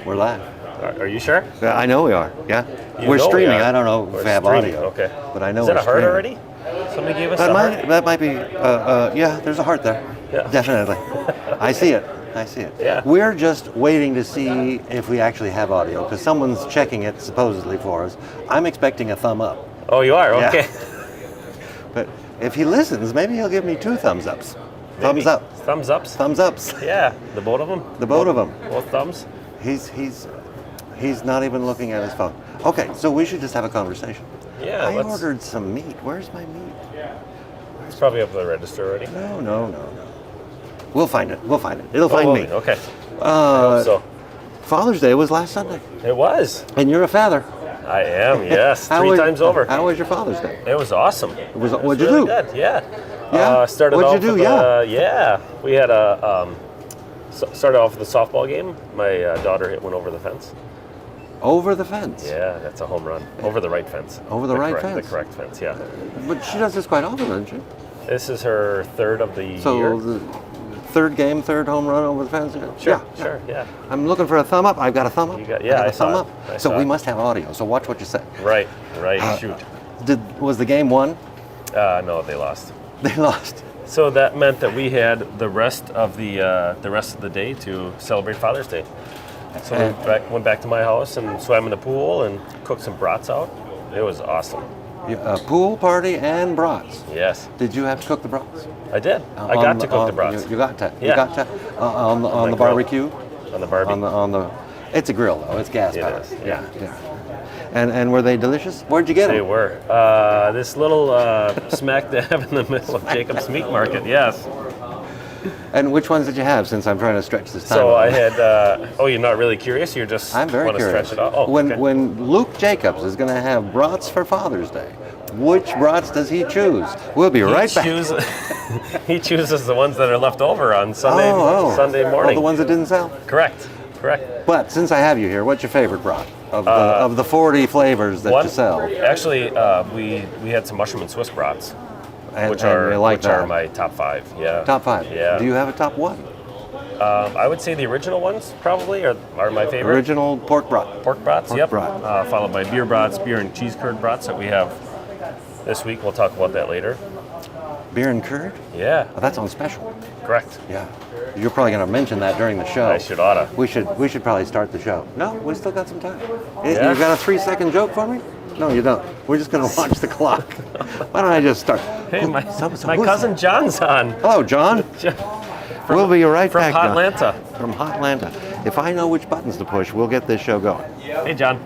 We're live. Are you sure? Yeah, I know we are. Yeah. You We're know we streaming. are. I don't know if We're we have streaming, audio. okay. But I know Is that we're a heart streaming. already? Somebody gave us That a might, heart? that might be, yeah, there's a heart there. Yeah. Definitely. I see it. I see it. Yeah. We're just waiting to see if we actually have audio because someone's checking it supposedly for us. I'm expecting a thumb up. Oh, you are? Yeah. Okay. But if he listens, maybe he'll give me 2 thumbs ups. Maybe. Thumbs up. Thumbs ups? Thumbs ups. Yeah, the both of them? The both of them. Both thumbs? He's not even looking at his phone. Okay, so we should just have a conversation. Yeah, I ordered some meat. Where's my meat? It's probably up the register already. No. We'll find it. It'll find me. Okay. I hope so. Father's Day was last Sunday. It was. And you're a father. I am, yes. How Three was- times over. How was your Father's Day? It was awesome. What'd you really do? Good. Yeah. Yeah? Started What'd off you do? with, yeah. We had started off with a softball game. My daughter hit one over the fence. Over the fence. Yeah, that's a home run. Over the right fence. Over the right fence? The correct fence, yeah. But she does this quite often, doesn't she? This is her third of the year. So the third game, third home run over the fence? Sure, yeah. I'm looking for a thumb up. I've got a thumb up. You got- yeah, I got I a thumb saw up. it. I So saw we it. must have audio. So watch what you say. Right. Shoot. Was the game won? No, they lost. They lost. So that meant that we had the rest of the day to celebrate Father's Day. So we went back to my house and swam in the pool and cooked some brats out. It was awesome. A pool party and brats. Yes, Did you have to cook the brats? I did. I got to cook the brats You got to. You Yeah. got to on the grill. barbecue. on the barbie. On the. It's a grill though. It's gas It powered. is, yeah. And were they delicious? Where'd you get They them? were. This little smack dab in the middle of Jacob's Meat Market, yes. And which ones did you have? Since I'm trying to stretch this time. So out. I had, you're not really curious? You're just I'm very want to curious. stretch it out? Oh, when okay. when Luke Jacobs is going to have brats for Father's Day, which brats does he choose? We'll be right back. He chooses the ones that are left over on Sunday Sunday Oh, morning. the ones that didn't sell. Correct. But since I have you here, what's your favorite brat of the 40 flavors that you sell? Actually, we had some mushroom and Swiss brats, which and are you like that? my top 5. Yeah. Top 5. Yeah. Do you have a top 1? I would say the original ones probably are my favorite. Original pork brat. Pork brats. Pork Yep. brat. Followed by beer brats, beer and cheese curd brats that we have this week. We'll talk about that later. Beer and curd? Yeah. Oh, that's on special. Correct. Yeah. You're probably going to mention that during the show. I should oughta. We should probably start the show. No, we still got some time. Yeah. You got a 3-second joke for me? No, you don't. We're just going to watch the clock. Why don't I just start? Hey, my who's cousin that? John's on. Hello, John. We'll be right From back. John. Hotlanta. From Hotlanta. If I know which buttons to push, we'll get this show going. Hey, John.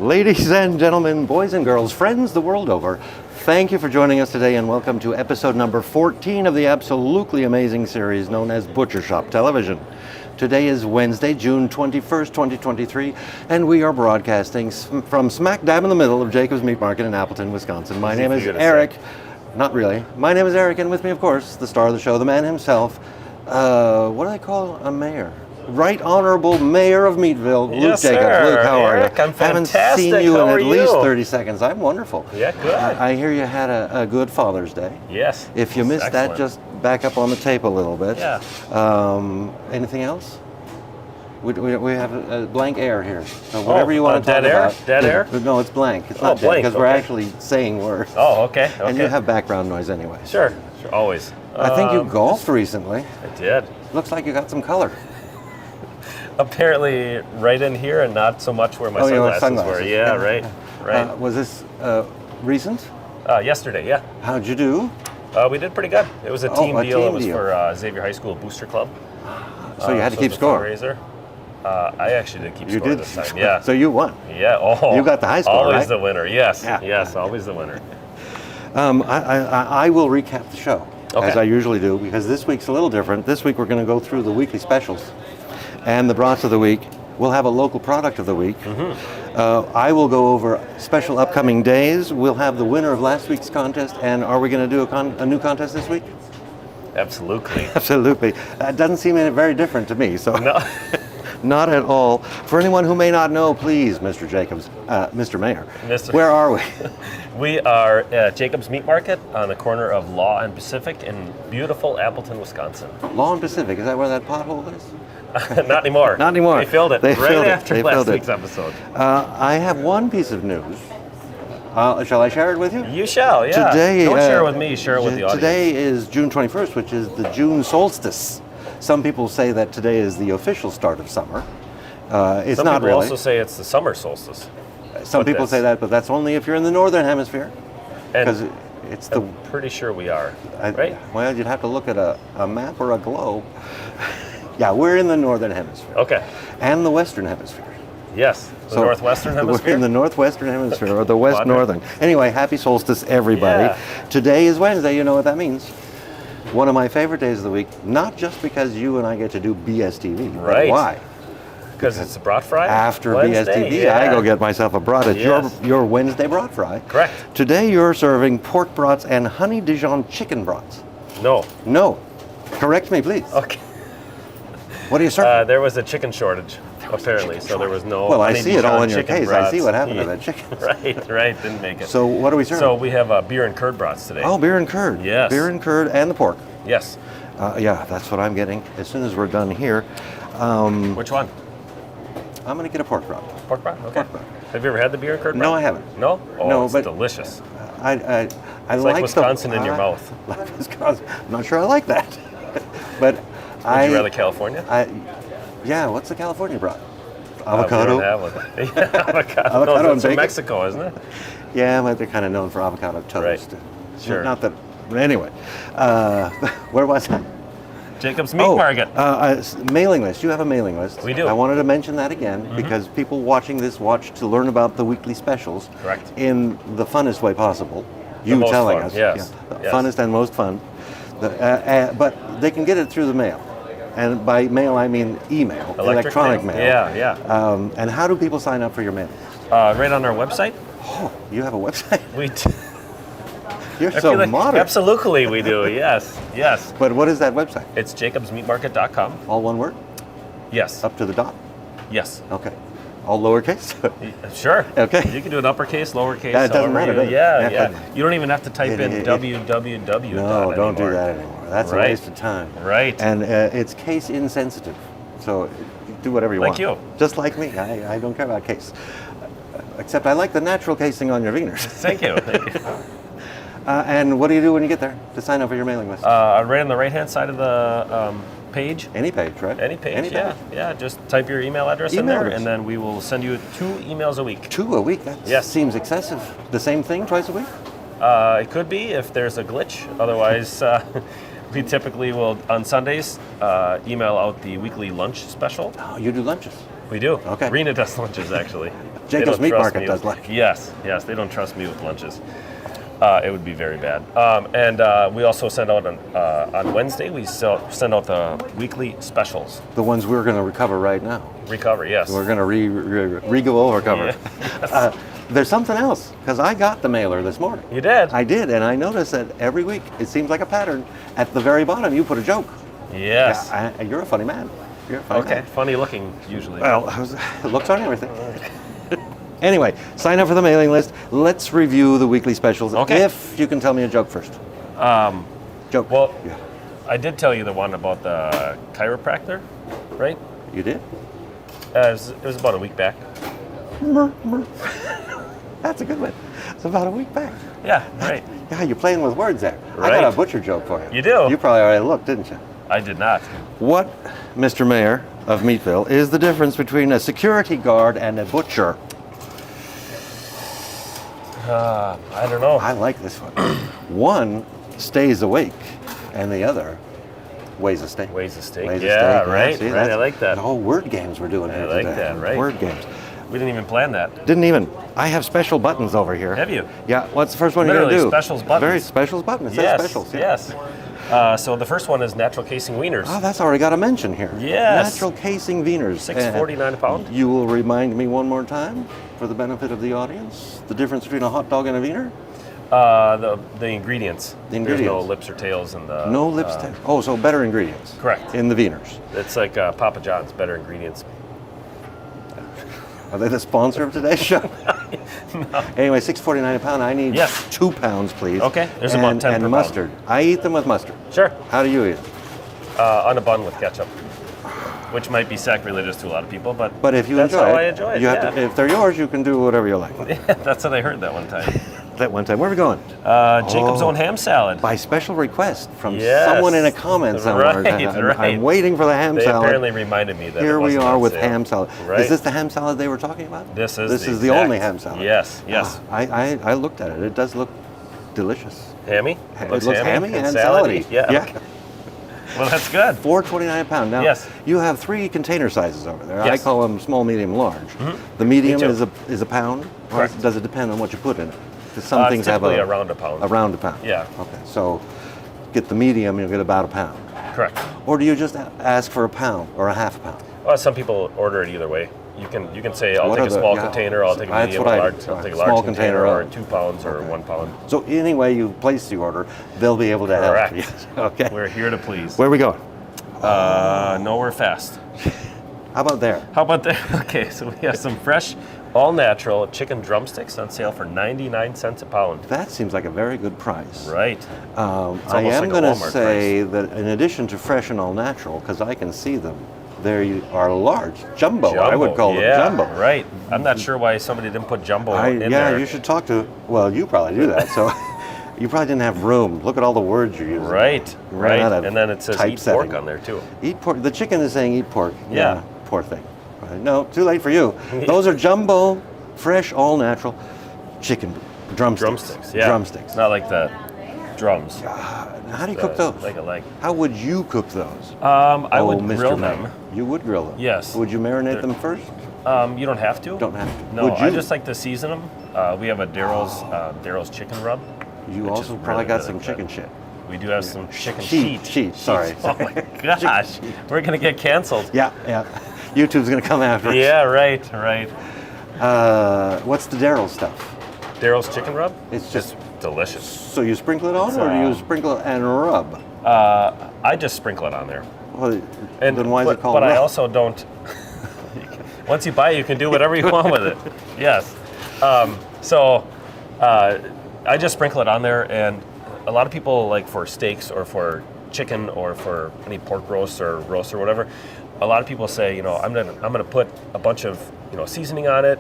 Ladies and gentlemen, boys and girls, friends the world over, thank you for joining us today and welcome to episode number 14 of the absolutely amazing series known as Butcher Shop Television. Today is Wednesday, June 21st, 2023, and we are broadcasting from smack dab in the middle of Jacob's Meat Market in Appleton, Wisconsin. My name is Eric. Not really. My name is Eric, and with me, of course, the star of the show, the man himself. What do they call a mayor? Right Honorable Mayor of Meatville, Luke Yes, Jacobs. sir. Luke, how are you? Eric, I'm Haven't fantastic. seen you How in are at least you? 30 seconds. I'm wonderful. Yeah, good. I hear you had a good Father's Day. Yes. If you missed that, Excellent. just back up on the tape a little bit. Yeah. Anything else? We have a blank air here. So whatever you want to talk dead air? about. Dead air? No, it's blank. It's not dead blank, because we're okay. actually saying words. Oh, okay. And you have background noise anyway. Sure, always. I think you golfed recently. I did. Looks like you got some color. Apparently, right in here, and not so much where my sunglasses were. Yeah, right. Was this recent? Yesterday, yeah. How'd you do? We did pretty good. It was a team deal. team It was deal. for Xavier High School Booster Club. So you had to it keep was a score. fundraiser. I actually did keep You score did. this time. Yeah. So you won. Yeah. Oh. You got the high score, Always right? the winner. Yes. Yeah. Yes. Always the winner. I will recap the show Okay. as I usually do because this week's a little different. This week we're going to go through the weekly specials and the brats of the week. We'll have a local product of the week. I will go over special upcoming days. We'll have the winner of last week's contest. And are we going to do a new contest this week? Absolutely. Absolutely. That doesn't seem very different to me. So No. not at all. For anyone who may not know, please, Mr. Jacobs, Mr. Mayor, where are we? We are at Jacobs Meat Market on the corner of Law and Pacific in beautiful Appleton, Wisconsin. Law and Pacific, is that where that pothole is? Not anymore. Not anymore. They filled it They right filled it. after They last filled it. week's episode. I have one piece of news. Shall I share it with you? You shall, yeah. Today, Don't share it with me, share it with the audience. Today is June 21st, which is the June solstice. Some people say that today is the official start of summer. It's Some not people really. also say it's the summer solstice. Some people say that, but that's only if you're in the northern hemisphere. And Because it's the... I'm pretty sure we are, right? Well, you'd have to look at a map or a globe. Yeah, we're in the northern hemisphere. Okay. And the western hemisphere. Yes. The northwestern hemisphere? We're in the northwestern hemisphere, or the west Quadrant. northern. Anyway, happy solstice, everybody. Yeah. Today is Wednesday, you know what that means. One of my favorite days of the week, not just because you and I get to do BSTV, but Right. why? Because it's a brat fry? After Wednesday, BSTV, yeah. I go get myself a brat. It's Yes. your Wednesday brat fry. Correct. Today you're serving pork brats and honey Dijon chicken brats. No. No. Correct me, please. Okay. What are you serving? There was a chicken shortage, apparently, so there was no. Well, I honey see it all in Dijon your chicken case. I see brats. what happened to that chicken. Right, didn't make it. So what are we serving? So we have beer and curd brats today. Oh, beer and curd. Yes. Beer and curd and the pork. Yes. Yeah, that's what I'm getting. As soon as we're done here, Which one? I'm going to get a pork brat. Pork brat? Okay. Pork brat. Have you ever had the beer and curd brat? No, I haven't. No? Oh, No, it's but- delicious. I It's like like Wisconsin in your mouth. Like Wisconsin. I'm not sure I like that. But Would you rather California? Yeah, what's the California brat? We Avocado? don't have one. Yeah, avocado. Avocado No, and that's from bacon? Mexico, isn't it? Yeah, but they're kind of known for avocado toast. Right. Sure. Not that. But anyway, where was I? Jacobs Meat Market. Mailing list. You have a mailing list. We do. I wanted to mention that again because people watching this watch to learn about the weekly specials. Correct. In the funnest way possible. You most telling fun, us. yes. Yeah, the Yes. funnest and most fun. But they can get it through the mail. And by mail, I mean email, electronic mail. Yeah. And how do people sign up for your mail? Right on our website. Oh, you have a website? We You're I so feel like- modern. Absolutely, we do. Yes. But what is that website? It's jacobsmeatmarket.com. All one word? Yes. Up to the dot? Yes. Okay. All lowercase? Sure. Okay. You can do it uppercase, lowercase. Yeah, it doesn't however matter, you- does it? Yeah. Yeah. You don't even have to type in It- www. No, don't do anymore. that anymore. That's a Right. waste of time. Right. And it's case insensitive. So do whatever you Like want. you. Just like me. I don't care about case. Except I like the natural casing on your wieners. Thank you. And what do you do when you get there to sign up for your mailing list? Right on the right-hand side of the page. Any page, right? Any page, yeah. Just type your email address in Email there, address. and then we will send you 2 emails a week. 2 a week? That Yes. seems excessive. The same thing twice a week? It could be if there's a glitch. Otherwise, we typically will, on Sundays, email out the weekly lunch special. Oh, you do lunches. We do. Okay. Rena does lunches, actually. They Jacobs don't Meat trust Market me does with- lunch. Yes, they don't trust me with lunches. It would be very bad. And we also send out on Wednesday, we send out the weekly specials. The ones we're going to recover right now. Recover, yes. We're going to re-go over cover. Yeah. There's something else, because I got the mailer this morning. You did? I did, and I noticed that every week, it seems like a pattern. At the very bottom, you put a joke. Yes. Yeah, you're a funny man. You're a funny Okay, man. funny looking, usually. Well, it looks on everything. Anyway, sign up for the mailing list. Let's review the weekly specials. Okay. If you can tell me a joke first. Joke. Well, Yeah. I did tell you the one about the chiropractor, right? You did? It was about a week back. That's a good one. It's about a week back. Yeah, right. Yeah, you're playing with words there. I Right. got a butcher joke for you. You do? You probably already looked, didn't you? I did not. What, Mr. Mayor of Meatville, is the difference between a security guard and a butcher? I don't know. I like this one. One stays awake, and the other weighs a steak. Weighs a steak. Weighs a Yeah, steak. right. See, Right. that's I like that. The whole word games we're doing here like today. that, right. Word games. We didn't even plan that. Didn't even. I have special buttons over here. Have you? Yeah. What's the first one you're Literally going to do? specials buttons. Very specials button. It says Yes. specials. Yeah. Yes. So the first one is natural casing wieners. Oh, that's already got a mention here. Yes. Natural casing wieners. $6.49 a pound. You will remind me one more time, for the benefit of the audience, the difference between a hot dog and a wiener? The ingredients. The ingredients. There's no lips or tails in the. No lips. Oh, so better ingredients. Correct. In the wieners. It's like Papa John's, better ingredients. Are they the sponsor of today's show? No. Anyway, $6.49 a pound. I need Yes. 2 pounds, please. Okay, there's about 10 and per mustard. I eat them with mustard. Sure. How do you eat them? On a bun with ketchup, which might be sacrilegious to a lot of people, but But if you that's enjoy how it, I enjoy it. you have to, if they're yours, you can do whatever you like. That's what I heard that one time. That one time. Where are we going? Jacob's Own ham salad. By special request from Yes. someone in a comment somewhere. Right. I'm waiting for the ham They salad. apparently reminded me that Here it we wasn't are on with sale. ham salad. Right. Is this the ham salad they were talking about? This is the exact- only ham salad. Yes, yes. I looked at it. It does look delicious. Hammy? It looks hammy and salady. salady. Yeah. Okay. Well, that's good. $4.29 a pound. Now, Yes. you have 3 container sizes over there. I Yes. call them small, medium, large. The medium Me too. is a pound, or Correct. does it depend on what you put in it? Because some things have typically around a pound. around a pound. Yeah. Okay, so get the medium, you'll get about a pound. Correct. Or do you just ask for a pound or a half a pound? Well, some people order it either way. You can say I'll What take are a the- small yeah. container, I'll take a That's medium, what I or do. large. I'll take a Small large container, container, or oh. 2 pounds, or Okay. 1 pound. So any way you place the order, they'll be able to Correct. help you. Okay. We're here to please. Where are we going? Nowhere fast. How about there? How about that? Okay, so we have some fresh, all-natural chicken drumsticks on sale for 99 cents a pound. That seems like a very good price. Right. I almost am like a going to Walmart say that in addition to fresh and all natural, because I can see them, they are large, jumbo. I would call yeah, them jumbo. Right. I'm not sure why somebody didn't put jumbo in Yeah, there. you should talk to. Well, you probably do that. So you probably didn't have room. Look at all the words you're using. Right. You ran out Right. of And then it says eat typesetting. pork on there too. Eat pork. The chicken is saying eat pork. Yeah. Poor thing. Right. No, too late for you. Those are jumbo, fresh, all natural chicken drumsticks. Drumsticks. Yeah. Drumsticks. Not like the drums. How do you cook those? Like a leg. How would you cook those? I Oh, would Mr. grill Man. them. You would grill them? Yes. Would you marinate them first? You don't have to. Don't have to. No, Would you? I just like to season them. We have a Daryl's chicken rub. You which also is probably really, got really some good. chicken shit. We do have some chicken Sheet, sorry. Oh my gosh, we're gonna get canceled. Yeah, yeah. YouTube's gonna come after us. Yeah, right. What's the Daryl stuff? Daryl's chicken rub. It's just delicious. so you sprinkle it on, or do you sprinkle it and rub? I just sprinkle it on there. Well, And then why is it called But rub? I also don't. Once you buy it, you can do whatever you want with it. Yes. I just sprinkle it on there, and a lot of people, like for steaks or for chicken or for any pork roast or whatever, a lot of people say, I'm gonna put a bunch of seasoning on it,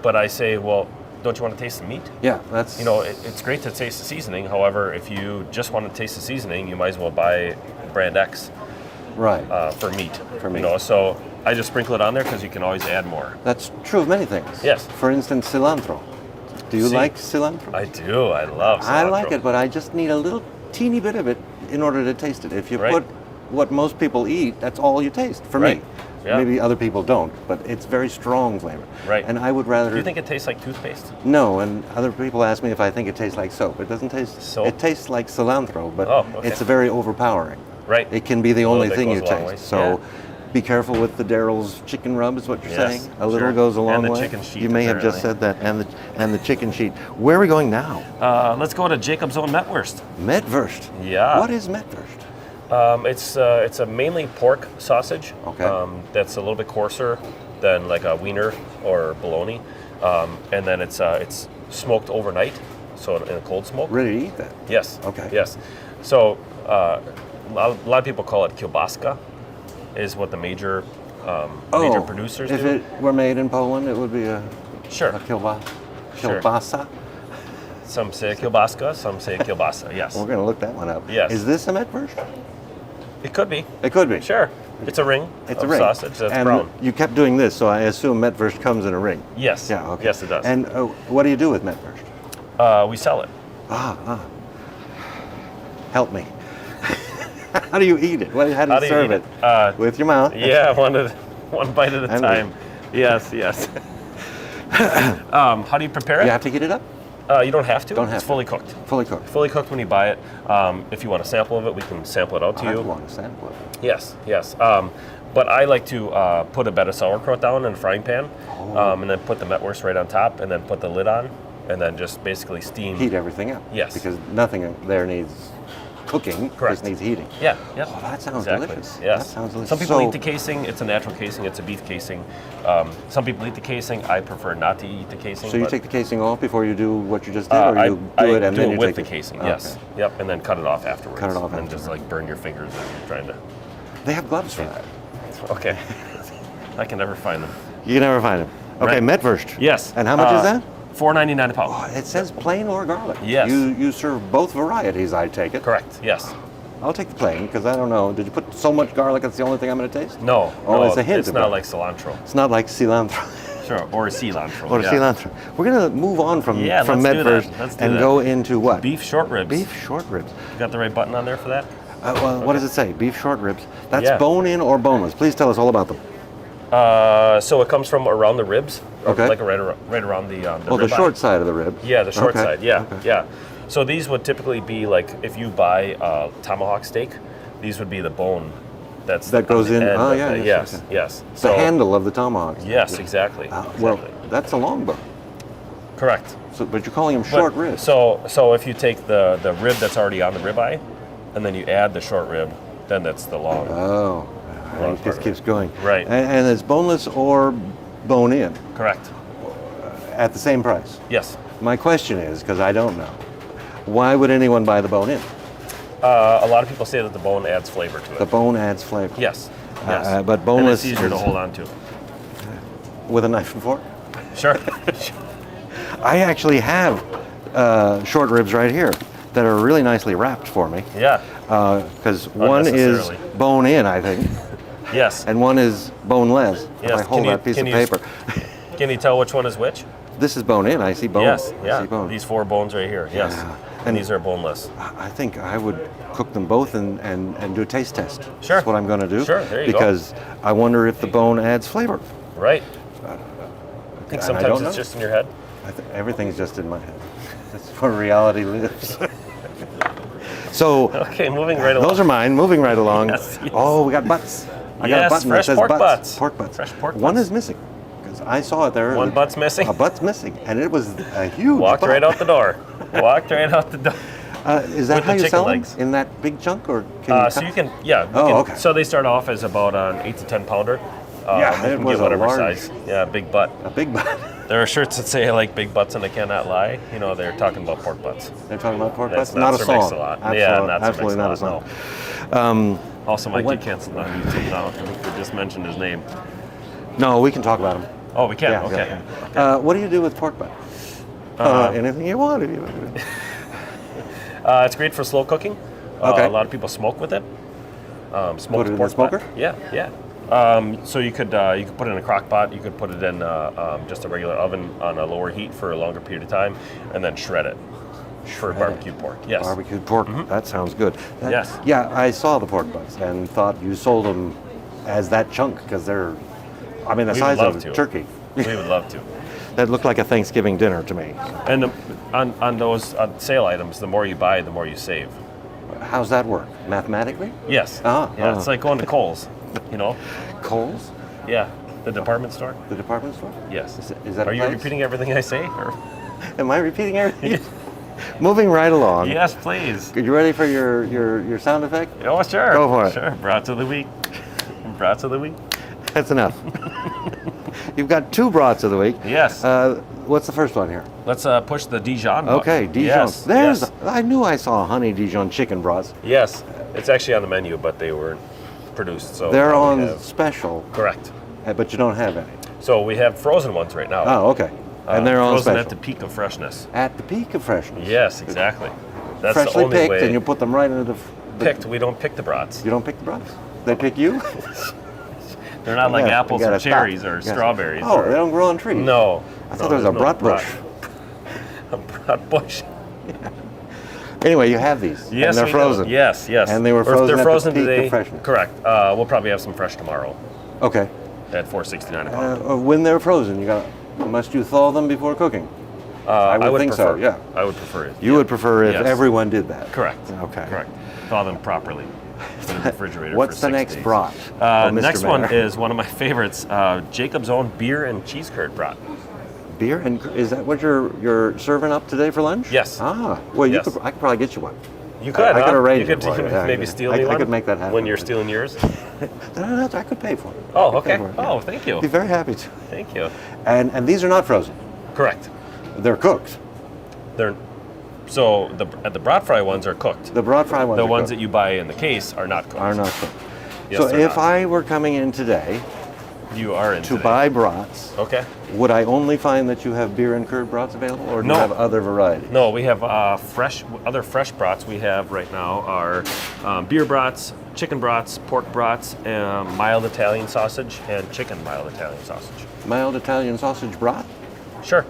but I say, well, don't you want to taste the meat? Yeah, that's It's great to taste the seasoning. However, if you just want to taste the seasoning, you might as well buy brand X right. for meat. For meat. So I just sprinkle it on there because you can always add more. That's true of many things. Yes. For instance, cilantro. Do you like cilantro? I do. I love cilantro. I like it, but I just need a little teeny bit of it in order to taste it. If you Right. put what most people eat, that's all you taste. For Right. me. Yeah. Maybe other people don't, but it's very strong flavor. Right. And I would rather. Do you think it tastes like toothpaste? No, and other people ask me if I think it tastes like soap. It doesn't taste. Soap? It tastes like cilantro, but Oh, okay. it's very overpowering. Right. It can be the A little only bit thing goes you a long taste. way. So Yeah. be careful with the Daryl's chicken rub, is what you're Yes, saying. A little sure. goes a long And the way. chicken sheet, You may have just said apparently. that, and the chicken sheet. Where are we going now? Let's go to Jacob's Own Metwurst. Metwurst. Yeah. What is Metwurst? It's a mainly pork sausage. Okay. That's a little bit coarser than like a wiener or bologna, and then it's smoked overnight, so in a cold smoke. Ready to eat that? Yes. Okay. Yes. So a lot of people call it kielbaska, is what the major producers if do. it were made in Poland, it would be a Sure. Sure. kielbasa. Some say kielbaska, some say kielbasa. Yes. We're going to look that one up. Yes. Is this a Metwurst? It could be. It could be. Sure. It's a ring It's of a ring. sausage that's and brown. You kept doing this, so I assume Metwurst comes in a ring. Yes. Yeah. Okay. Yes, it does. And what do you do with Metwurst? We sell it. Help me. How do you eat it? How do you serve eat it? With your mouth? Yeah, one bite at a And time. Yes. How do you prepare it? You have to heat it up? You don't have to. Don't have it's to. fully cooked. Fully cooked. Fully cooked when you buy it. If you want a sample of it, we can sample it out to I you. want a sample of it. Yes, yes. But I like to put a bed of sauerkraut down in a frying pan, and then put the metwurst right on top, and then put the lid on, and then just basically steam. Heat everything up. Yes. Because nothing there needs cooking. Correct. Just needs heating. Yeah, yeah. Oh, that sounds exactly. delicious. Yes. That sounds delicious. Some people eat the casing. It's a natural casing. It's a beef casing. Some people eat the casing. I prefer not to eat the casing. So you take the casing off before you do what you just did, or you I do it and do then it you with take the it? casing. Okay. Yes. Yep. And then cut it off afterwards. Cut it off and just like burn your fingers as you're trying to. They have gloves for that. Okay. I can never find them. You can never find them. Okay, Right. metwurst. Yes. And how much is that? $4.99 a pound. Oh, it says plain or garlic. Yes. You serve both varieties, I take it. Correct. Yes. I'll take the plain, because I don't know. Did you put so much garlic that's the only thing I'm going to taste? No. Oh, no, it's a hint It's of not garlic. like cilantro. It's not like cilantro. Sure. Or cilantro. Or yeah. cilantro. We're going to move on from Yeah, let's do that. metwurst Let's do and that. go into what? Beef short ribs. Beef short ribs. You got the right button on there for that? Well, what does it say? Beef short ribs. That's Yeah. bone-in or boneless? Please tell us all about them. So it comes from around the ribs. Okay. Like right around the Oh, the ribeye. short side of the rib. Yeah, the short Okay, side. Yeah, okay. yeah. So these would typically be like if you buy tomahawk steak, these would be the bone that's That goes on the in- end oh, of yeah, the- yes, yes, okay. yes. The handle of the tomahawk. Yes, exactly. Well, exactly. that's a long bone. Correct. So, but you're calling them But- short ribs. So if you take the rib that's already on the ribeye, and then you add the short rib, then that's the long. Oh, Long it part just of keeps going. Right. And it's boneless or bone-in Correct. at the same price. Yes. My question is, because I don't know, why would anyone buy the bone-in? A lot of people say that the bone adds flavor to it. The bone adds flavor. Yes. Yes. But boneless and it's easier to is- hold on to. With a knife and fork? Sure. I actually have short ribs right here that are really nicely wrapped for me. Yeah. Because one is Unnecessarily. bone-in, I think, Yes. and one is boneless. Yes, If I hold can you- that piece can of you- paper. Can you tell which one is which? This is bone-in. I see bone. Yes. I Yeah. see bone. These 4 bones right here. Yes. Yeah. And these are boneless. I think I would cook them both and do a taste test. Sure. That's what I'm going to do. Sure, there you go. Because I wonder if the bone adds flavor. Right. I think I sometimes don't it's know. just in your head. Everything's just in my head. That's where reality lives. So Okay, moving right along. those are mine. Moving right along. Yes, yes. Oh, we got butts. I got a Yes, button fresh that says pork butts. butts. Pork butts. Fresh pork One butts. is missing because I saw it there. One butt's missing? A butt's missing, and it was a huge. Walked butt. right out the door. Walked right out the door. Is that with how the you chicken sell legs. them? In that big chunk, or can you? So cut- you can, yeah. Okay. So they start off as about an 8 to 10 pounder. Yeah, you it can was get a whatever large- size. Yeah, big butt. A big butt. There are shirts that say I like big butts and I cannot lie. You know, they're talking about pork butts. They're talking about pork That's butts. Not a Sir song. Mix-a-Lot. Yeah, Absolute- not Sir absolutely not a Mix-a-Lot, song. Also, might What- get canceled on YouTube now. I think we just mentioned his name. No, we can talk about them. Oh, we can? Yeah, Okay. yeah. What do you do with pork butt? Anything you want. If you It's great for slow cooking. Okay. A lot of people smoke with it. Smoked Put it in the pork smoker? butt. Yeah, yeah. So you could put it in a crock pot. You could put it in just a regular oven on a lower heat for a longer period of time, and then shred it for barbecue pork. Yes. Barbecued pork. That sounds good. Yes. Yeah, I saw the pork butts and thought you sold them as that chunk because they're, I mean, the We size would of love a to. turkey. We would love to. That looked like a Thanksgiving dinner to me. And on those sale items, the more you buy, the more you save. How's that work? Mathematically? Yes. Ah, yeah, ah. it's like going to Kohl's. You know. Kohl's? Yeah. The department store. The department store? Yes. Is that Are a you place? repeating everything I say? Or? Am I repeating everything? Moving right along. Yes, please. Are you ready for your sound effect? Oh, sure. Go for it. Sure. Brats of the week. Brats of the week. That's enough. You've got 2 brats of the week. Yes. What's the first one here? Let's push the Dijon. button. Okay, Dijon. Yes. There's. Yes. I knew I saw honey Dijon chicken brats. Yes. It's actually on the menu, but they weren't produced. So They're now we on have- special, Correct. but you don't have any. So we have frozen ones right now. Oh, okay. And they're on frozen special. at the peak of freshness. At the peak of freshness. Yes, exactly. That's the Freshly only picked, way. and you put them right into the Picked. We don't pick the brats. You don't pick the brats? They pick you? They're not like Yeah, apples you or gotta stop. cherries or You gotta- strawberries. Oh, or, they don't grow on trees. No. I thought there was a brat bush. A brat bush. Anyway, you have these. Yes, and they're we frozen. Do. Yes, yes. And they were Or if frozen they're at frozen the peak today. of freshness. Correct. We'll probably have some fresh tomorrow Okay. at $4.69 a pound. When they're frozen, must you thaw them before cooking? I would think prefer, so, yeah. I would prefer it. You would prefer if Yes. everyone did that? Correct. Okay. Correct. Thaw them properly in the refrigerator What's for the 6 next days. brat? Next one is one of my favorites, Jacob's Own beer and cheese curd brat. Beer and is that what you're serving up today for lunch? Yes. Ah, well, Yes. I could probably get you one. You could, I could arrange you it could for you. Yeah, maybe steal me one. I could make that happen. When you're stealing yours. No, I could pay for it. Oh, I could pay okay. for it, Oh, yeah. thank you. Be very happy to. Thank you. And these are not frozen. Correct. They're cooked. They're so the brat fry ones are cooked. The broad fry ones. The are ones cooked. that you buy in the case are not cooked. Are not cooked. Yes, so they're if not. I were coming in today You are in to today. buy brats, Okay. would I only find that you have beer and curd brats available, or do No. you have other varieties? No, we have other fresh brats we have right now are beer brats, chicken brats, pork brats, mild Italian sausage, and chicken mild Italian sausage. Mild Italian sausage brat, Sure.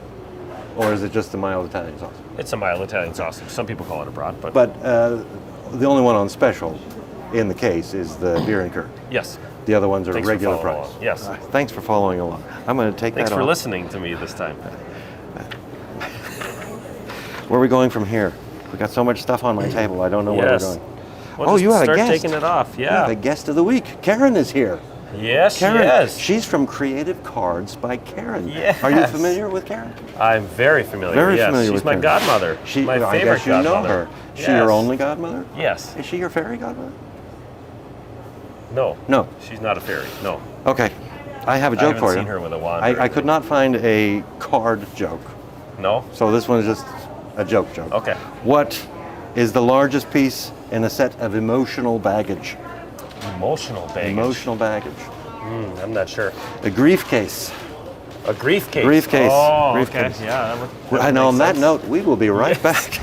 or is it just the mild Italian sausage? It's a mild Italian sausage. Some people call it a brat, but But the only one on special in the case is the beer and curd. yes. The other ones are Thanks for regular following price. along. Yes. Thanks for following along. I'm going to take Thanks that for off. listening to me this time. Where are we going from here? We got so much stuff on my table. I don't know where we're Yes. going. We'll Oh, just you have a start guest. taking it off. You have Yeah. a guest of the week. Karen is here. Yes, Karen, yes. she's from Creative Cards by Karen. Yes. Are you familiar with Karen? I'm very familiar. Very yes. familiar She's with my Karen. godmother. My I favorite guess you godmother. know her. Is Yes. she your only godmother? Yes. Is she your fairy godmother? No. No. She's not a fairy. No. Okay. I have a I joke haven't for seen you. her with a wand. or I anything. could not find a card joke. No. So this one is just a joke. Okay. What is the largest piece in a set of emotional baggage? Emotional baggage. Emotional baggage. I'm not sure. A grief case. A briefcase. Briefcase. Oh, Briefcase. okay. Yeah. That would And make on that sense. note, we will be right Yes. back.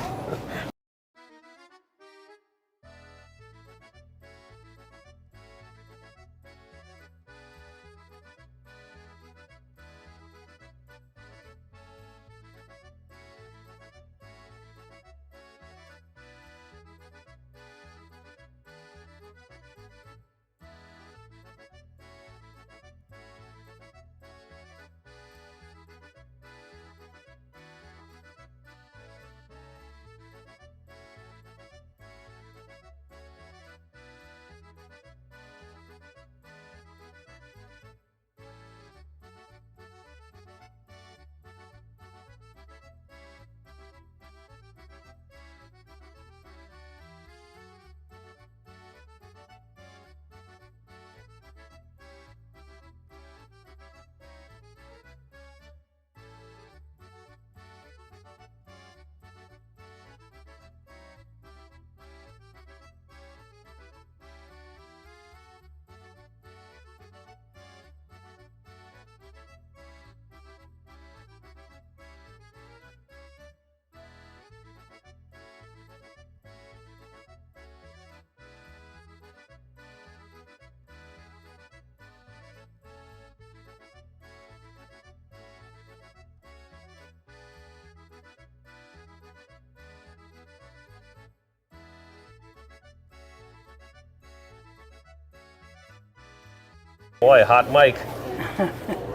Boy, hot mic.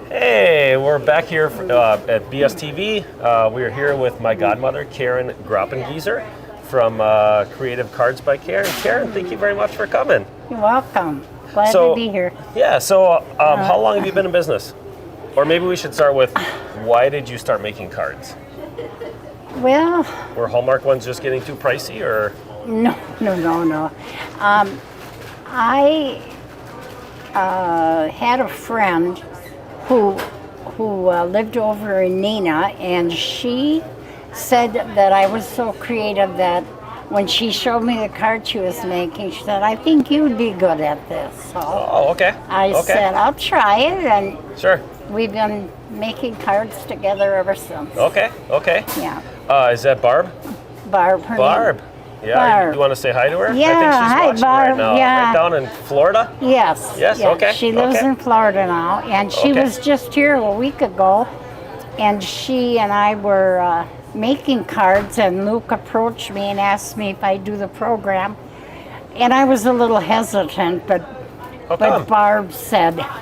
Hey, we're back here at BSTV. We're here with my godmother, Karen Groppengieser from Creative Cards by Karen. Karen, thank you very much for coming. You're welcome. Glad So- to be here. Yeah, so how long have you been in business? Or maybe we should start with, why did you start making cards? Well, Were Hallmark ones just getting too pricey, or? no. I had a friend who lived over in Neenah, and she said that I was so creative that when she showed me the card she was making, she said, "I think you'd be good at this." So Oh, okay. I okay. said, "I'll try it," and Sure. we've been making cards together ever since. Okay, okay. Yeah, Is that Barb? Barb. Her name. Barb. Yeah, Barb. you want to say hi to her? I Yeah, think she's hi, watching Barb, right now. yeah. Right down in Florida? Yes. Yes, yeah. okay, She lives okay. in Florida now, and she Okay. was just here a week ago, and she and I were making cards, and Luke approached me and asked me if I'd do the program, and I was a little hesitant, but How come? Barb said, How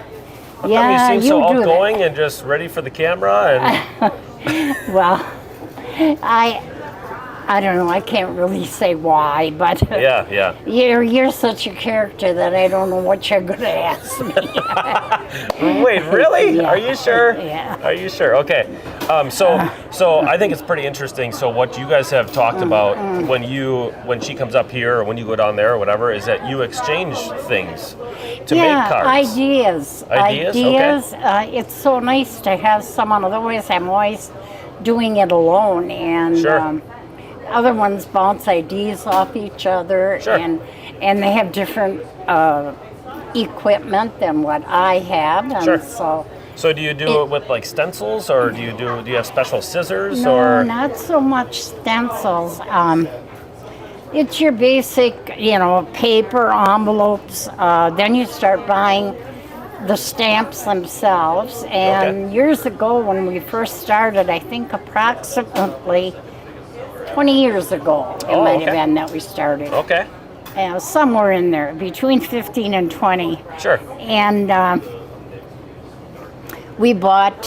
come "Yeah, you seem so do outgoing and just ready for the camera? And that." Well, I don't know. I can't really say why, but Yeah. you're such a character that I don't know what you're gonna ask me. Wait, really? Yeah. Are you sure? Yeah. Are you sure? Okay. So I think it's pretty interesting. So what you guys have talked about when she comes up here or when you go down there or whatever is that you exchange things to make cards. Ideas. Ideas? Okay. It's so nice to have someone. Otherwise, I'm always doing it alone, and Sure. other ones bounce ideas off each other, Sure. and they have different equipment than what I have, and Sure. So do you do it with like stencils, or do you have special scissors, no, or not so much stencils. It's your basic, paper envelopes. Then you start buying the stamps themselves. And years ago, when we first started, I think approximately 20 years ago, it might have been that we started. Okay. Somewhere in there, between 15 and 20. Sure. And we bought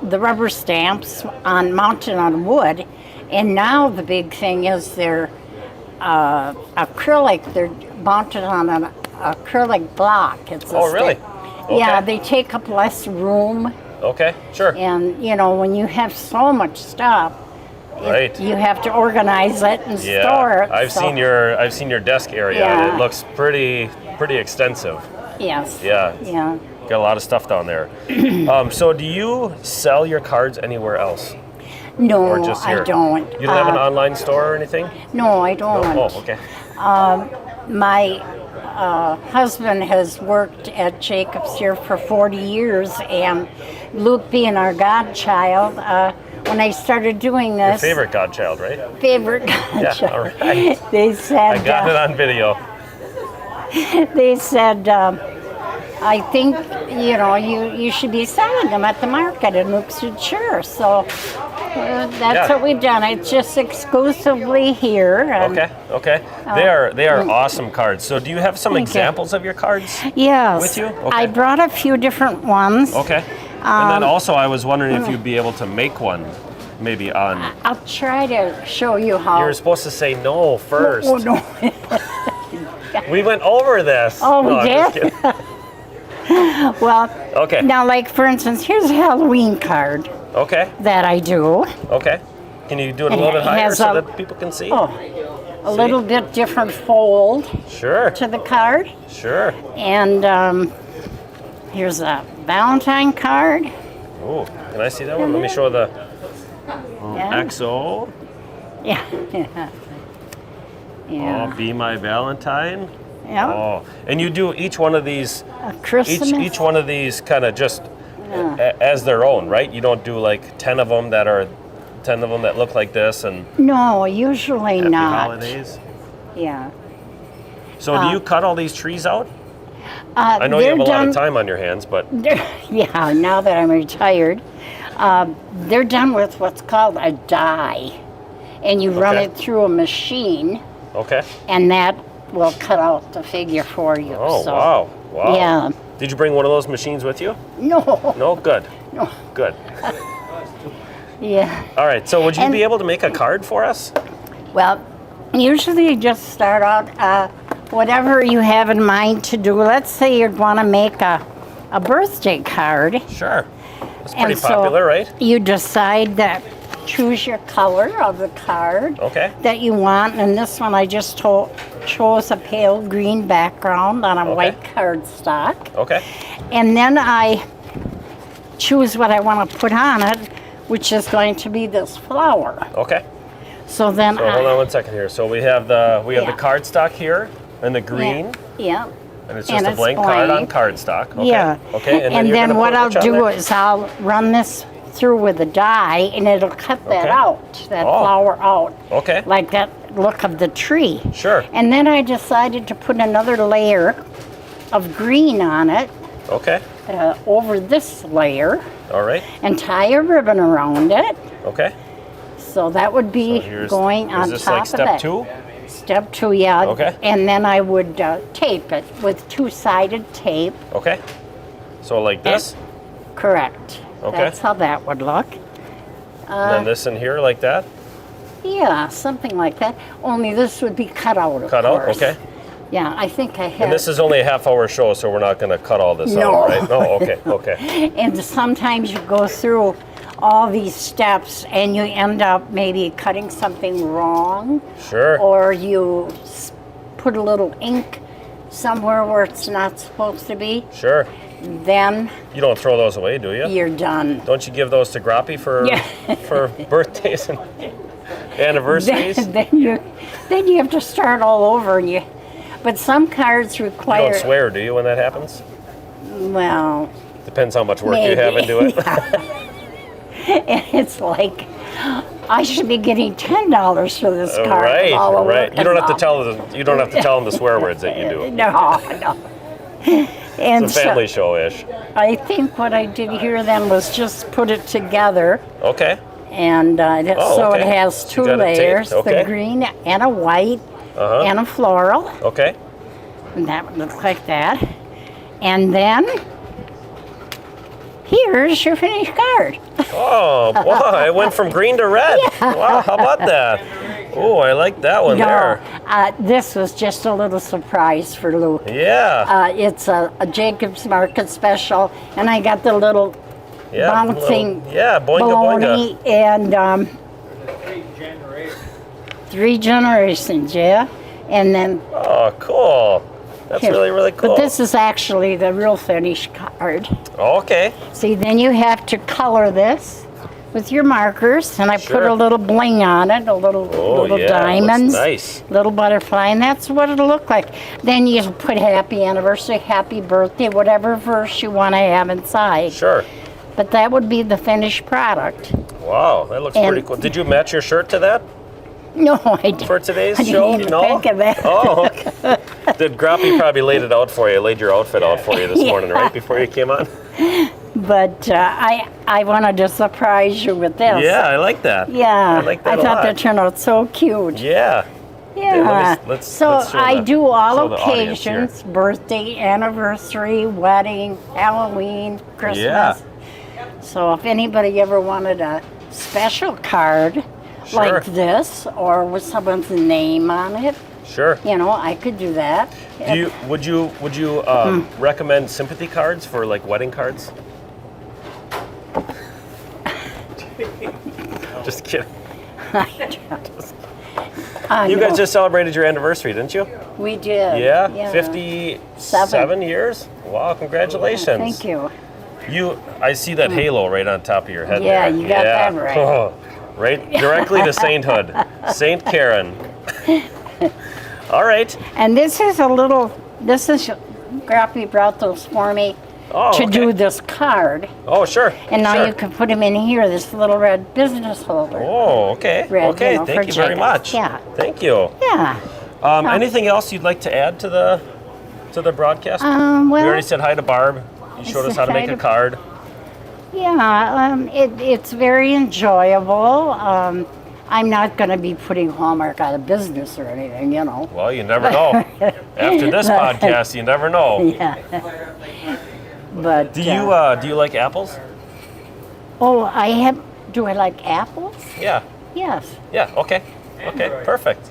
the rubber stamps mounted on wood, and now the big thing is they're acrylic. They're mounted on an acrylic block. It's a really? Okay. Yeah, they take up less room, Okay. Sure. and when you have so much stuff, Right. you have to organize it and Yeah. store it. I've seen your desk area. Yeah. It looks pretty extensive. Yes. Yeah. Yeah. Got a lot of stuff down there. So do you sell your cards anywhere else? No, Or just here? I don't. You don't have an online store or anything? No, I don't. Oh, okay. My husband has worked at Jacobs here for 40 years, and Luke being our godchild, when I started doing Your this... favorite godchild, right? Favorite Yeah, godchild. all right. They said... I got it on video. They said, I think, you should be selling them at the market. And Luke said, sure. So that's what we've done. It's just exclusively here. And Okay. They are awesome cards. So do you have some Thank you. examples of your cards Yes. with you? Okay. I brought a few different ones. Okay. And then also I was wondering if you'd be able to make one maybe on... I'll try to show you how. You're supposed to say no first. Oh, no. We went over this. Oh, we No, I'm just did? kidding. Well, Okay. now, like, for instance, here's a Halloween card Okay. that I do. Okay. Can you do it a And little bit it higher has so a- that people can see? Oh, a little bit different fold Sure. to the card. Sure. And here's a Valentine card. Oh, can I see that one? Let me show the Yeah. XO. Yeah. Yeah. Oh, Be My Valentine. Yeah. Oh, and you do each one of these, A Christmas. each one of these kind of just as their own, right? You don't do like 10 of them that look like this and No, usually Happy not. Holidays. Yeah. So do you cut all these trees out? I know you have a lot of time on your hands, but Yeah, now that I'm retired, they're done with what's called a die. And you run Okay. it through a machine, okay. and that will cut out the figure for you. Oh, so, wow. Yeah. Did you bring one of those machines with you? No. No? Good. No. Good. Yeah. All right, so would you And- be able to make a card for us? Well, usually you just start out whatever you have in mind to do. Let's say you'd want to make a birthday card. Sure. That's pretty And so popular, right? You decide that, choose your color of the card Okay. that you want. And this one I just chose a pale green background on a white cardstock. Okay. And then I choose what I want to put on it, which is going to be this flower. Okay. So then So hold on one second here. So we have the cardstock here in the green, Yeah. and it's just a blank card on cardstock. Okay. Yeah. Okay. And you're then gonna what put I'll which on do there? is I'll run this through with a die, and it'll cut that Okay. out, that Oh. flower out. Okay. Like that look of the tree. Sure. And then I decided to put another layer of green on it Okay. over this layer All right. and tie a ribbon around it. Okay. So that would be going on is this top like of step it. 2? Step 2, yeah. Okay. And then I would tape it with two-sided tape. Okay. So like this? Correct. Okay. That's how that would look. And then this in here like that? Yeah, something like that. Only this would be cut out, of Cut out, course. okay. Yeah, I think I have. And this is only a half-hour show, so we're not going to cut all this No. out, right? No, okay, okay. And sometimes you go through all these steps and you end up maybe cutting something wrong. Sure. Or you put a little ink somewhere where it's not supposed to be. Sure. Then You don't throw those away, do you? you're done. Don't you give those to Groppy for Yeah. for birthdays and anniversaries? Then you have to start all over, but some cards You require. don't swear, do you, when that happens? Well, Depends how much work you maybe. have into it. And it's like I should be getting $10 for this card. Right, all the right. work You don't have to involved. tell them. You don't have to tell them the swear words that you do. No. And It's a family show-ish. I think what I did here then was just put it together, Okay. and Oh, so it okay. has So two you got it taped, layers: okay. the green and a white, Uh-huh. and a floral. Okay. And that would look like that. And then here's your finished card. Oh, wow! It went from green to red. Wow! How about that? Oh, I like that one there. This was just a little surprise for Luke. Yeah. It's a Jacob's Market special, and I got the little Yeah. bouncing Yeah. Boinga boinga. bologna and 3 generations, yeah. And then Oh, cool. That's here. really, really cool. But this is actually the real finished card. Okay. See, then you have to color this with your markers, and I put Sure. a little bling on it, a little Oh, yeah, diamonds, looks nice. little butterfly, and that's what it'll look like. Then you put happy anniversary, happy birthday, whatever verse you want to have inside. Sure. But that would be the finished product. Wow, that looks And- pretty cool. Did you match your shirt to that No, I didn't. for today's I didn't show? even No. think of that. Oh, okay. Did Groppy probably laid it out for you? Laid your outfit out for you this Yeah. morning, right before you came on? But I wanted to surprise you with this. Yeah, I like that. Yeah, I like that a thought lot. that turned out so cute. Yeah. Yeah. let's so show I the- do all show the audience here. occasions: birthday, anniversary, wedding, Halloween, Christmas. Yeah. So if anybody ever wanted a special card Sure. like this, or with someone's name on it, Sure. I could do that. Would you recommend sympathy cards for like wedding cards? Just kidding. You guys just celebrated your anniversary, didn't you? We did. Yeah. 57 years? Wow, congratulations. Thank you. I see that halo right on top of your head Yeah, there. you got that right. Oh, right directly to sainthood. Saint Karen. All right. And this is Grappy brought those for me Oh, to okay. do this card. Oh, sure. And now sure. you can put them in here, this little red business holder. Oh, okay. Red, okay, for thank you very Jacob. much. Yeah. Thank you. Yeah. Anything else you'd like to add to the broadcast? Well, we already said hi to Barb. You showed us how to hi make a to- card. Yeah, it's very enjoyable. I'm not going to be putting Hallmark out of business or anything, Well, you never know. After this podcast, you never know. Yeah. But Do you like apples? do I like apples? Yeah. Yes. Yeah. Okay. Okay. Perfect.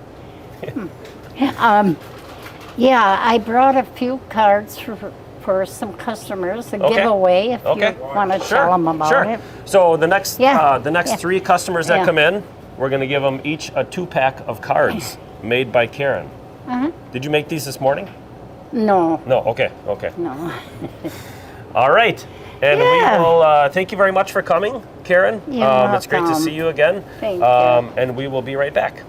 Yeah, I brought a few cards for some customers, a Okay. giveaway if Okay. you want to Sure. tell them about sure. it. So the next Yeah. Yeah. 3 customers that Yeah. come in, we're going to give them each a 2-pack of cards made by Karen. Uh-huh. Did you make these this morning? No, No. Okay. Okay. no. All right. And Yeah. we will thank you very much for coming, Karen. You're It's great to welcome. see you again. Thank you. And we will be right back.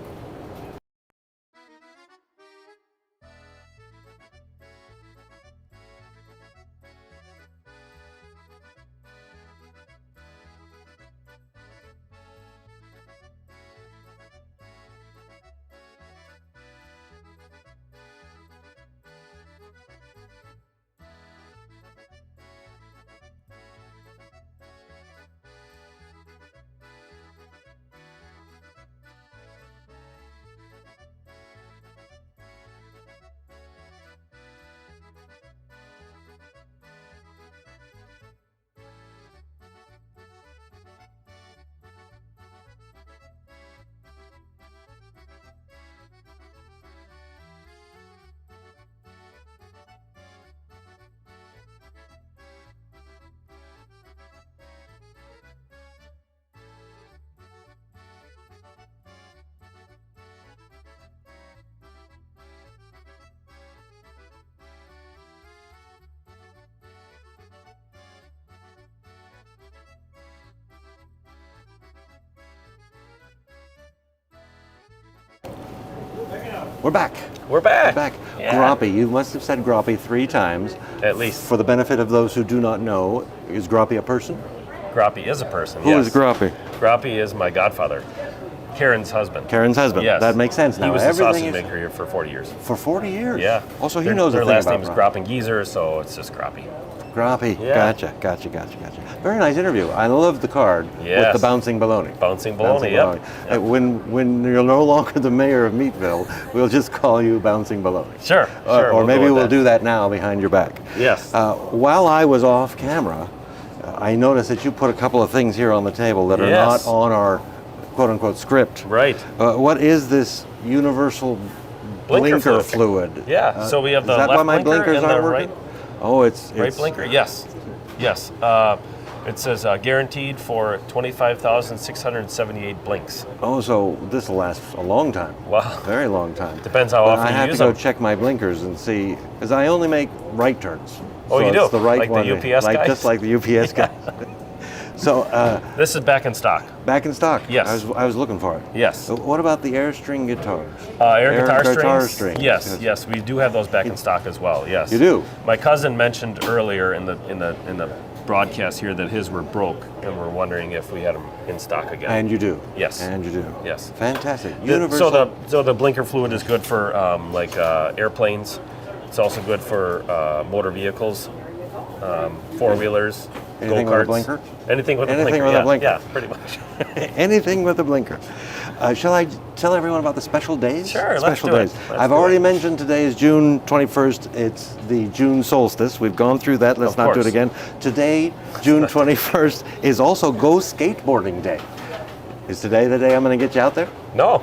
We're back. We're back. We're back. Yeah. Groppy. You must have said Groppy 3 times. At least. For the benefit of those who do not know, is Groppy a person? Groppy is a person. Who is Groppy? Groppy is my godfather, Karen's husband. Karen's husband. Yes. That makes sense now. He was the Everything sausage is- maker here for 40 years. For 40 years? Yeah. Also, he Their- knows a Their thing last about name is Groppy. Groppengeezer, so it's just Groppy. Groppy. Yeah. Gotcha. Very nice interview. I love the card with Yes. the bouncing baloney. Bouncing baloney, yep. When you're no longer the mayor of Meatville, we'll just call you Bouncing Baloney. Sure. Or we'll maybe go with we'll that. do that now behind your back. Yes. While I was off camera, I noticed that you put a couple of things here on the table that are Yes. not on our quote-unquote script. Right. What is this universal blinker fluid? Yeah. So we have the is that left why my blinker blinkers and aren't the working? right- Oh, it's blinker? Yes. It says guaranteed for 25,678 blinks. Oh, so this will last a long time. Wow. Very long time. Depends how But often I you have use to go them. check my blinkers and see, because I only make right turns. Oh, so you do? It's the right Like the one, UPS like, guys? just like the UPS guy. So This is back in stock. back in stock. Yes. I was looking for it. Yes. What about the air string guitars? Air guitar strings. Yes, we do have those back in stock as well. Yes. You do? My cousin mentioned earlier in the broadcast here that his were broke, and we're wondering if we had them in stock again. And you do. Yes. And you do. Yes. Fantastic. The- Universal. So the blinker fluid is good for airplanes. It's also good for motor vehicles, 4-wheelers, Anything go-karts. with a blinker? Anything with a Anything blinker. with a yeah, blinker. Yeah, pretty much. Anything with a blinker. Shall I tell everyone about the special days? Sure, let's special do it. days. Let's I've do already it. mentioned today is June 21st. It's the June solstice. We've gone through that. Let's Of not do it course. again. Today, June 21st, is also Go Skateboarding Day. Is today the day I'm going to get you out there? No,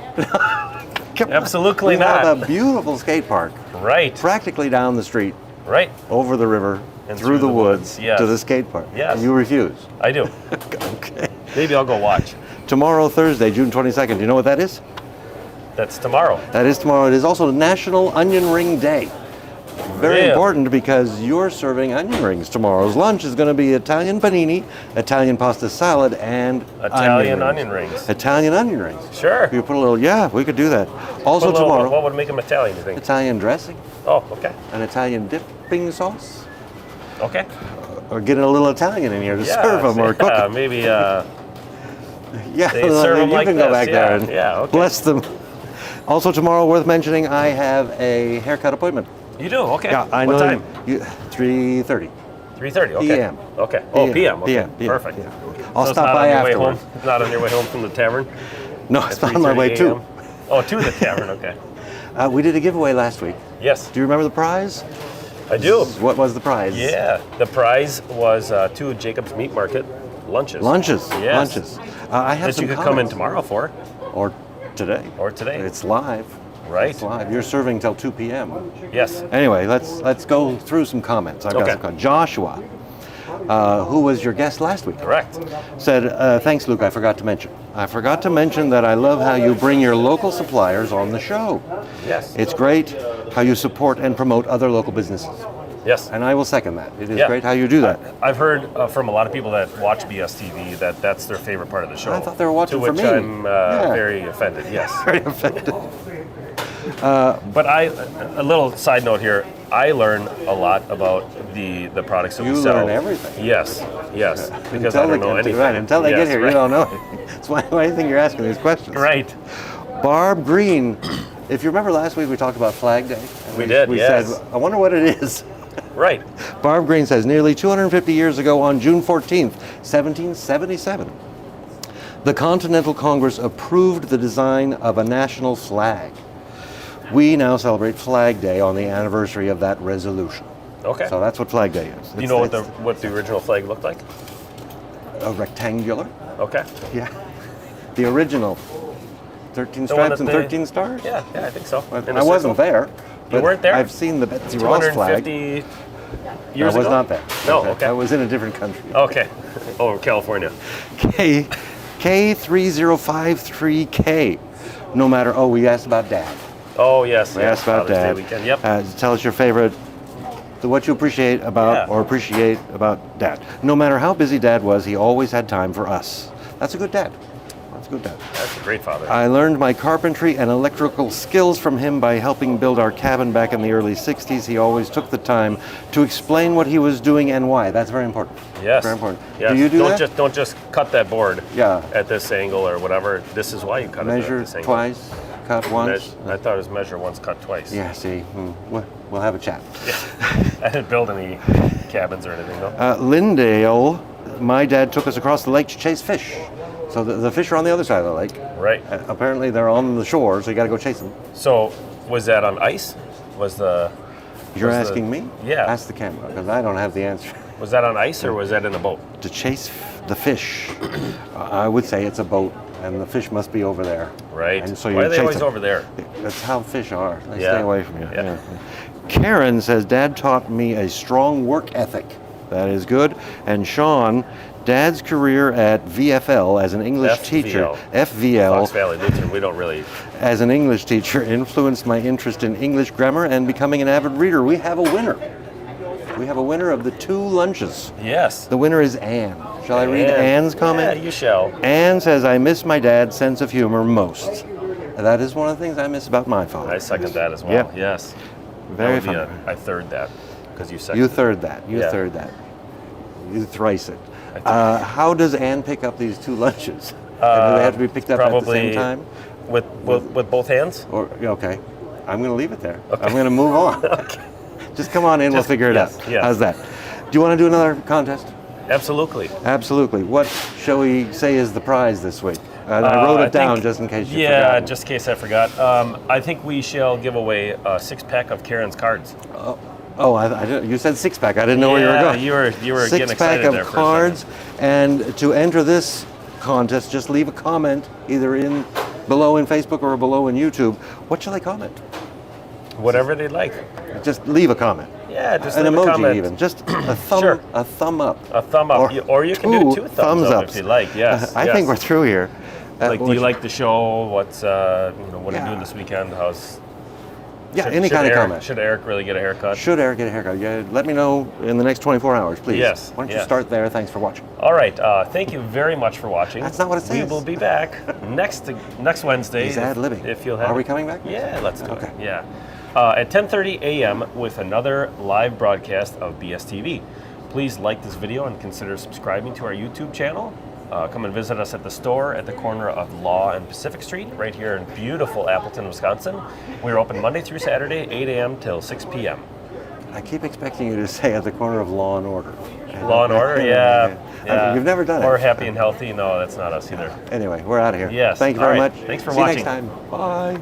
Come on. Absolutely we not. have a beautiful skate park right, practically down the street, right. over the river, And through the woods, yes. to the skate park. Yes. You refuse. I do. Okay. Maybe I'll go watch. Tomorrow, Thursday, June 22nd. Do you know what that is? That's tomorrow. That is tomorrow. It is also National Onion Ring Day. Very Really? important because you're serving onion rings. Tomorrow's lunch is going to be Italian panini, Italian pasta salad, and Italian onion rings. Italian onion rings. Sure. You put a little, yeah, we could do that. Also Put a little- tomorrow, What would make them Italian, you think? Italian dressing, Oh, okay. an Italian dipping sauce, Okay. or get a little Italian in here to Yeah, serve them or cook yeah, them. maybe Yeah, they serve 'em you like can go this, back there and yeah, okay. bless them. Also tomorrow, worth mentioning, I have a haircut appointment. you do. Okay. Yeah, I what know. time? 3:30. 3:30. Okay. PM. Okay. Oh, PM. Okay. PM. Perfect. Yeah. I'll So it's stop not by on your way afterwards. home. Not on your way home from the tavern. No, it's not on my way 3:30 too. a.m.? Oh, to the tavern. Okay. We did a giveaway last week. Yes, Do you remember the prize? I do. What was the prize? Yeah, the prize was 2 Jacob's Meat Market lunches. Lunches. Yes. Lunches. I have That some you could come in comments. tomorrow for. Or today. Or today. It's live. Right. It's live. You're serving till 2 p.m. Yes. Anyway, let's go through some comments. I've got Okay. some comments. Joshua, who was your guest last week, Correct. said, thanks, Luke, I forgot to mention. I forgot to mention that I love how you bring your local suppliers on the show. Yes. It's great how you support and promote other local businesses. Yes. And I will second that. It is Yeah. great how you do that. I've heard from a lot of people that watch BSTV that that's their favorite part of the show. I thought they were watching to for which me. I'm Yeah. very offended. Yes. Very effective. But a little side note here, I learn a lot about the products that You we sell. learn everything. Yes, because I don't know anything. Right, until they get Yes, here, right. you don't know anything. That's why I think you're asking these questions. Right. Barb Green, if you remember last week we talked about Flag Day. And We did, We yes. said, I wonder what it is. Right. Barb Green says, nearly 250 years ago on June 14th, 1777, the Continental Congress approved the design of a national flag. We now celebrate Flag Day on the anniversary of that resolution. Okay. So that's what Flag Day is. Do you know what the original flag looked like? A rectangular? Okay. Yeah. The original. 13 The one stripes that and they- 13 stars? Yeah, I think so. In a I wasn't circle. there. You but weren't there? I've seen the Betsy Ross flag. 250 I years was ago? not there. No, okay. I was in a different country. Okay. Oh, California. K3053K. No matter, we asked about Dad. Oh, yes. We yes. asked about Father's Day Dad. weekend. Yep. Tell us your favorite, what you appreciate about Yeah. or appreciate about Dad. No matter how busy Dad was, he always had time for us. That's a good dad. That's a good dad. That's a great father. I learned my carpentry and electrical skills from him by helping build our cabin back in the early 60s. He always took the time to explain what he was doing and why. That's very important. Yes. Very important. Yes. Do you do that? Don't just cut that board Yeah. at this angle or whatever. This is why you cut it Measure at this angle. twice, cut once. I thought it was measure once, cut twice. Yeah, see, we'll have a chat. I didn't build any cabins or anything, though. Lindale, my dad took us across the lake to chase fish. So the fish are on the other side of the lake. Right. Apparently they're on the shore, so you got to go chase them. So was that on ice? You're asking me? Yeah. Ask the camera, because I don't have the answer. Was that on ice or was that in a boat? To chase the fish, I would say it's a boat, and the fish must be over there. Right. And so Why you are they chase always them. over there? That's how fish are. They Yeah. stay away from you. Yeah. Karen says, Dad taught me a strong work ethic. That is good. And Sean, Dad's career at VFL as an English teacher, FVL, Fox Valley Lutheran, we don't really... as an English teacher, influenced my interest in English grammar and becoming an avid reader. We have a winner. We have a winner of the 2 lunches. Yes. The winner is Anne. Shall I read Anne's comment? Yeah, you shall. Anne says, I miss my dad's sense of humor most. That is one of the things I miss about my father. I second that as well. Yeah. Yes. Very That would be funny. I third that because you second. You third that. You Yeah. third that. You thrice it. How does Anne pick up these 2 lunches? Do they have to be picked up at the same time? With both hands. Or okay, I'm going to leave it there. Okay. I'm going to move on. Okay. Just come on in. We'll figure it out. Yes. How's that? Do you want to do another contest? Absolutely. Absolutely. What shall we say is the prize this week? I wrote it down just in case you forgot. Yeah, just in case I forgot. I think we shall give away a 6-pack of Karen's cards. I didn't, you said 6-pack. I didn't know where you were going. You were getting 6-pack excited of there for a cards, second. and to enter this contest, just leave a comment either below in Facebook or below in YouTube. What shall I comment? Whatever they like. Just leave a comment. Yeah, just an leave emoji a comment. even. Just a thumb. Sure. A thumb up. A thumb up, or you can do 2 thumbs up ups if you like. Yes. I think we're through here. Do you like the show? What's what are you doing this weekend? Any kind of comment. Should Eric really get a haircut? Should Eric get a haircut? Yeah, let me know in the next 24 hours, please. Yes. Why don't you start there? Thanks for watching. All right. Thank you very much for watching. That's not what it says. We will be back next Wednesday. He's ad-libbing. If you'll have. Are we coming back? Yeah, let's do Okay. it. Yeah. At 10:30 a.m. with another live broadcast of BSTV. Please like this video and consider subscribing to our YouTube channel. Come and visit us at the store at the corner of Law and Pacific Street, right here in beautiful Appleton, Wisconsin. We're open Monday through Saturday, 8 a.m. till 6 p.m. I keep expecting you to say at the corner of Law and Order. Law and Order, yeah. You've never done it. Or Happy and Healthy. No, that's not us either. Anyway, we're out of here. Yes. Thank you very All right. much. Thanks for See watching. you next time. Bye.